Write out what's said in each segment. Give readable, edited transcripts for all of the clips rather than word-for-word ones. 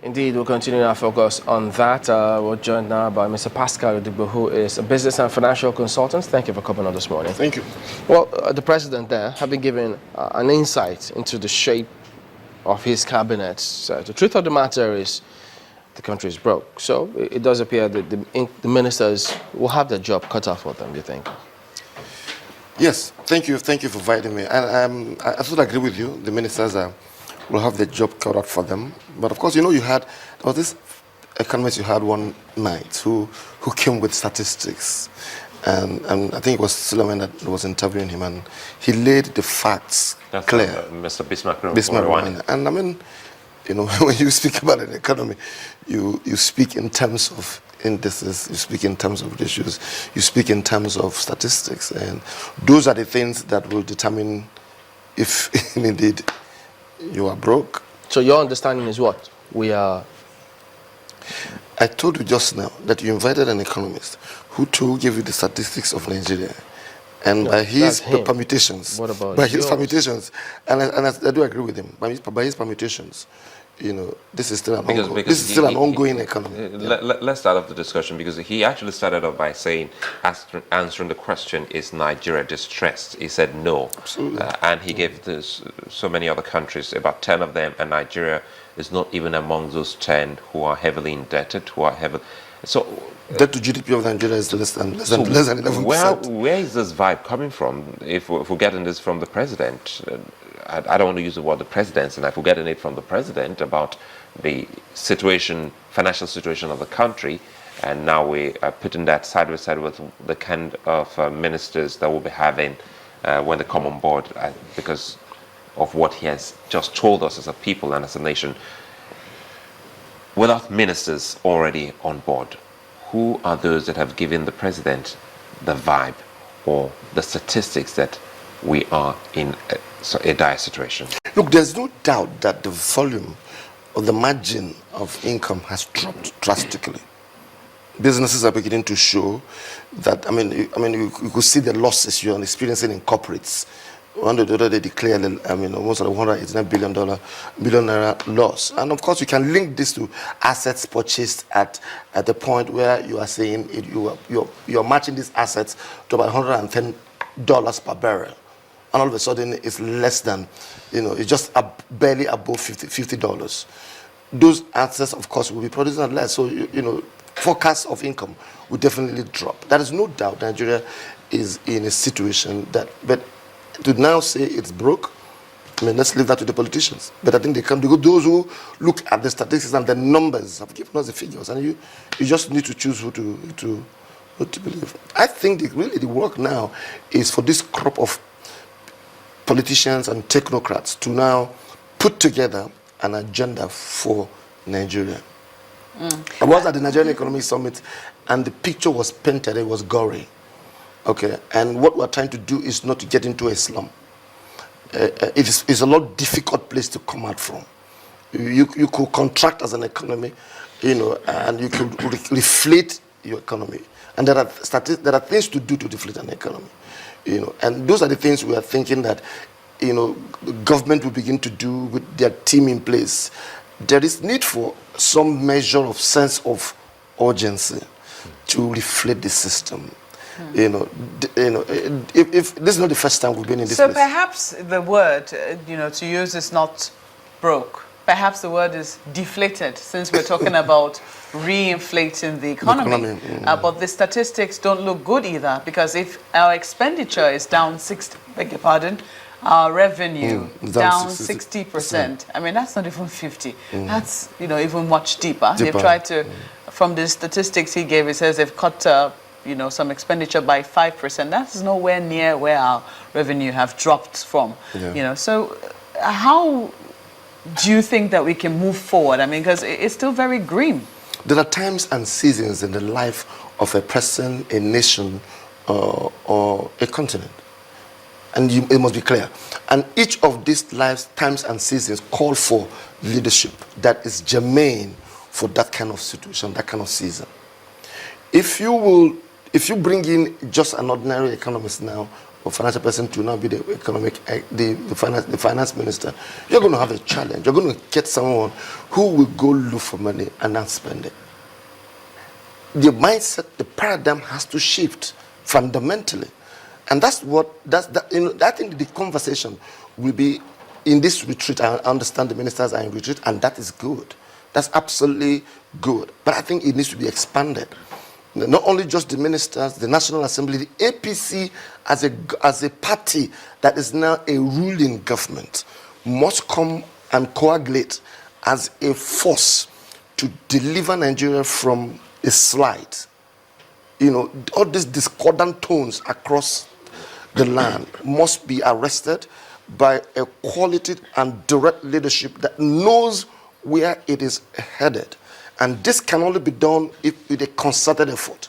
Indeed, we'll continue our focus on that. We're joined now by Mr. Pascal Odibo, who is a business and financial consultant. Thank you for coming on this morning. Thank you. Well, the president there have been given an insight into the shape of his cabinet. The truth of the matter is the country is broke. So it does appear that the ministers will have their job cut off for them, do you think? Yes, thank you for inviting me. And I totally agree with you. The ministers will have their job cut out for them. But of course, you know, there was this economist you had one night who came with statistics. And I think it was Suleiman that was interviewing him, and he laid the facts clear. Mr. Bismarck. And I mean, you know, when you speak about an economy, you speak in terms of indices, you speak in terms of issues, you speak in terms of statistics. And those are the things that will determine if indeed you are broke. So your understanding is what? I told you just now that you invited an economist who gave you the statistics of Nigeria, and by his permutations. What about by his yours? Permutations, and I do agree with him. By his permutations, you know, this is still an ongoing economy. Let's start off the discussion, because he actually started off by saying, answering the question, is Nigeria distressed? He said no. Absolutely. And he gave this so many other countries, about 10 of them, and Nigeria is not even among those 10 who are heavily indebted, so debt to GDP of Nigeria is less than 11%. Where is this vibe coming from? If we're getting this from the president, I don't want to use the word the presidency, and if we're getting it from the president about the financial situation of the country, and now we are putting that side by side with the kind of ministers that we'll be having when they come on board, because of what he has just told us as a people and as a nation. Without ministers already on board, who are those that have given the president the vibe or the statistics that we are in a dire situation? Look, there's no doubt that the volume or the margin of income has dropped drastically. Businesses are beginning to show that. I mean, you could see the losses you're experiencing in corporates. One day they declared, almost $189 billion loss. And of course, you can link this to assets purchased at the point where you are saying you're matching these assets to about $110 per barrel. And all of a sudden, it's less than, it's just barely above $50. Those assets, of course, will be producing at less. So, forecasts of income will definitely drop. There is no doubt Nigeria is in a situation but to now say it's broke, let's leave that to the politicians. But I think those who look at the statistics and the numbers have given us the figures, and you just need to choose who to believe. I think really the work now is for this crop of politicians and technocrats to now put together an agenda for Nigeria. I was at the Nigerian Economic Summit, and the picture was painted. It was gory. Okay, and what we're trying to do is not to get into a slum. It's a lot difficult place to come out from. You could contract as an economy, and you could reflate your economy. And there are things to do to deflate an economy, and those are the things we are thinking that, the government will begin to do with their team in place. There is need for some measure of sense of urgency to reflate the system. If this is not the first time we've been in this place. So perhaps the word, to use is not broke. Perhaps the word is deflated, since we're talking about re-inflating the economy. But the statistics don't look good either, because if our expenditure is down our revenue down 60%. I mean, that's not even 50. That's, even much deeper. They've tried to, from the statistics he gave, it says they've cut some expenditure by 5%. That's nowhere near where our revenue have dropped from. So how do you think that we can move forward? I mean, because it's still very grim. There are times and seasons in the life of a person, a nation, or a continent. And it must be clear. And each of these times and seasons call for leadership that is germane for that kind of situation, that kind of season. If you bring in just an ordinary economist now or financial person to now be the finance minister, you're going to have a challenge. You're going to get someone who will go look for money and not spend it. The mindset, the paradigm has to shift fundamentally. And I think the conversation will be in this retreat. I understand the ministers are in retreat, and that is good. That's absolutely good. But I think it needs to be expanded. Not only just the ministers, the National Assembly, the APC as a party that is now a ruling government must come and coagulate as a force to deliver Nigeria from a slide. All these discordant tones across the land must be arrested by a quality and direct leadership that knows where it is headed. And this can only be done with a concerted effort.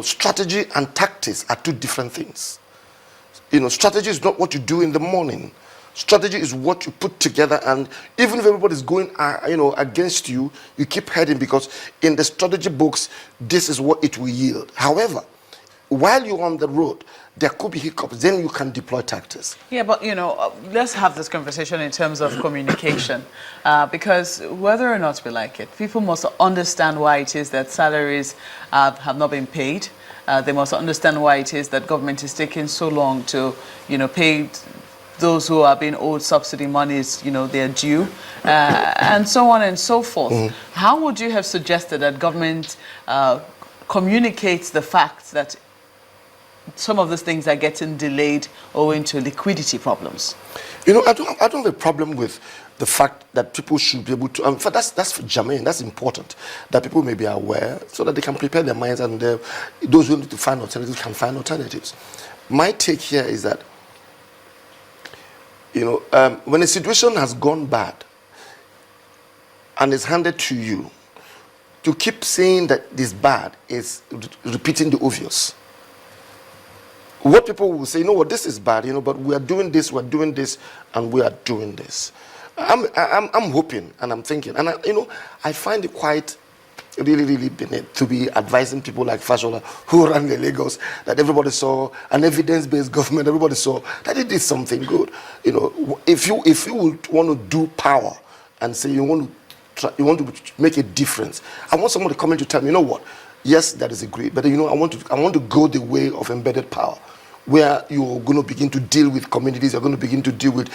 Strategy and tactics are two different things. Strategy is not what you do in the morning. Strategy is what you put together, and even if everybody's going, against you, you keep heading, because in the strategy books, this is what it will yield. However, while you're on the road, there could be hiccups. Then you can deploy tactics. Yeah, but let's have this conversation in terms of communication, because whether or not we like it, people must understand why it is that salaries have not been paid. They must understand why it is that government is taking so long to, pay those who are being owed subsidy monies, their due, and so on and so forth. Mm-hmm. How would you have suggested that government communicates the fact that some of those things are getting delayed owing to liquidity problems? I don't have a problem with the fact that people should be able to, that's germane, that's important, that people may be aware so that they can prepare their minds, and those who need to find alternatives can find alternatives. My take here is that, when a situation has gone bad and is handed to you, to keep saying that this bad is repeating the obvious. What people will say, this is bad, but we are doing this, and we are doing this. I'm hoping, and I'm thinking, and I find it quite really, really beneath to be advising people like Fashola, who ran the Lagos, that everybody saw, an evidence-based government, everybody saw that it did something good. If you would want to do power and say you want to make a difference, I want someone to come in to tell me, what? Yes, that is agreed, but I want to go the way of embedded power, where you're going to begin to deal with communities, you're going to begin to deal with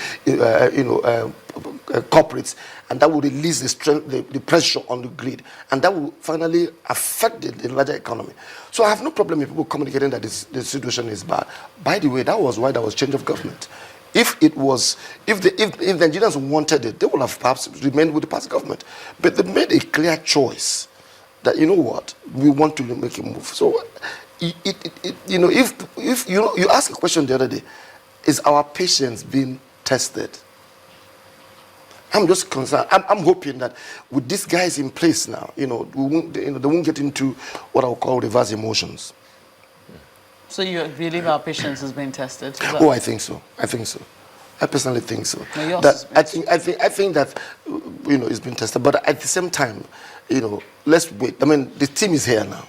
corporates, and that will release the pressure on the grid, and that will finally affect the larger economy. So I have no problem with people communicating that the situation is bad. By the way, that was why there was change of government. If Nigerians wanted it, they would have perhaps remained with the past government, but they made a clear choice that we want to make a move. So, if you asked a question the other day, is our patience being tested? I'm just concerned. I'm hoping that with these guys in place now, they won't get into what I would call reverse emotions. So you believe our patience is being tested? Oh, I think so. I personally think so. No, I think that it's been tested, but at the same time, let's wait. I mean, the team is here now.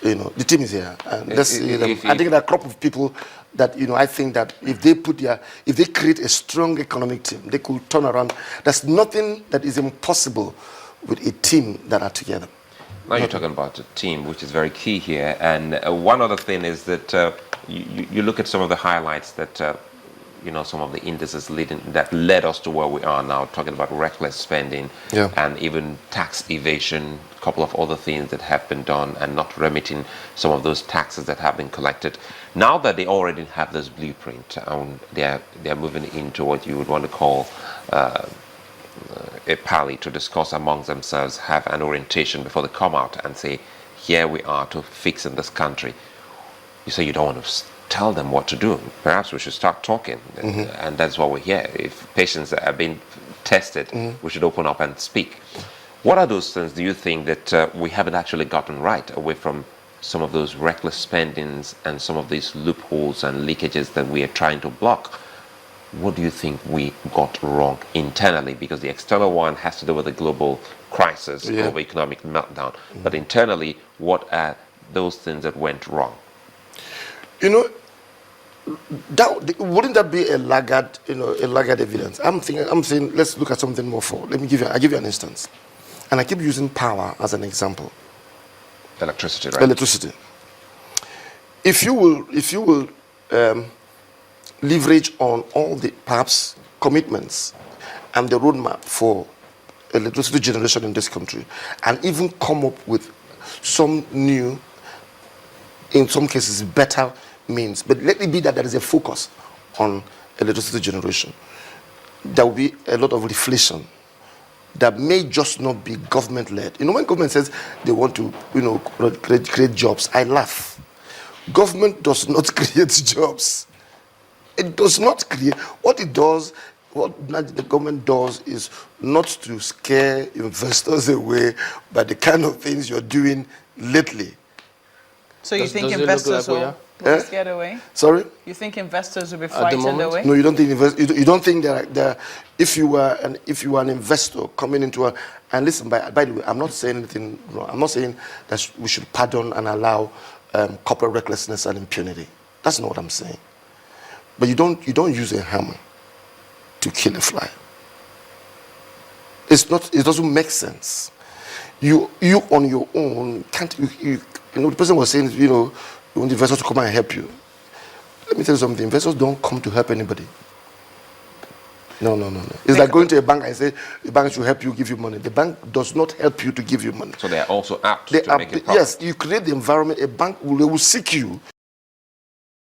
The team is here, and I think there are a crop of people that I think that if they create a strong economic team, they could turn around. There's nothing that is impossible with a team that are together. Now you're talking about a team, which is very key here. And one other thing is that you look at some of the highlights that some of the indices that led us to where we are now, talking about reckless spending, and even tax evasion, a couple of other things that have been done, and not remitting some of those taxes that have been collected. Now that they already have this blueprint, they are moving into what you would want to call a pally to discuss amongst themselves, have an orientation before they come out and say, here we are to fix in this country. You say you don't want to tell them what to do. Perhaps we should start talking, and that's what we're here. If patients are being tested, we should open up and speak. What are those things do you think that we haven't actually gotten right, away from some of those reckless spendings and some of these loopholes and leakages that we are trying to block? What do you think we got wrong internally? Because the external one has to do with the global crisis, global economic meltdown. But internally, what are those things that went wrong? Wouldn't that be a laggard, a laggard evidence? I'm saying, let's look at something more for. I give you an instance, and I keep using power as an example. Electricity, right? Electricity. If you will leverage on all the perhaps commitments and the roadmap for electricity generation in this country, and even come up with some new, in some cases better means, but let it be that there is a focus on electricity generation, there will be a lot of reflation that may just not be government-led. When government says they want to, create jobs, I laugh. Government does not create jobs. It does not create. What the government does is not to scare investors away by the kind of things you're doing lately. So you think does it look investors like will be scared away? Sorry? You think investors will be frightened moment? away? No, you don't think you don't think that if you were an investor coming into and listen, by the way, I'm not saying anything wrong. I'm not saying that we should pardon and allow corporate recklessness and impunity. That's not what I'm saying. But you don't use a hammer to kill a fly. It doesn't make sense. You on your own can't. The person was saying, you want the investors to come and help you. Let me tell you something. Investors don't come to help anybody. No. It's like going to a bank and say the bank should help you, give you money. The bank does not help you to give you money. So they are also apt to make it profit. Yes, you create the environment. A bank will seek you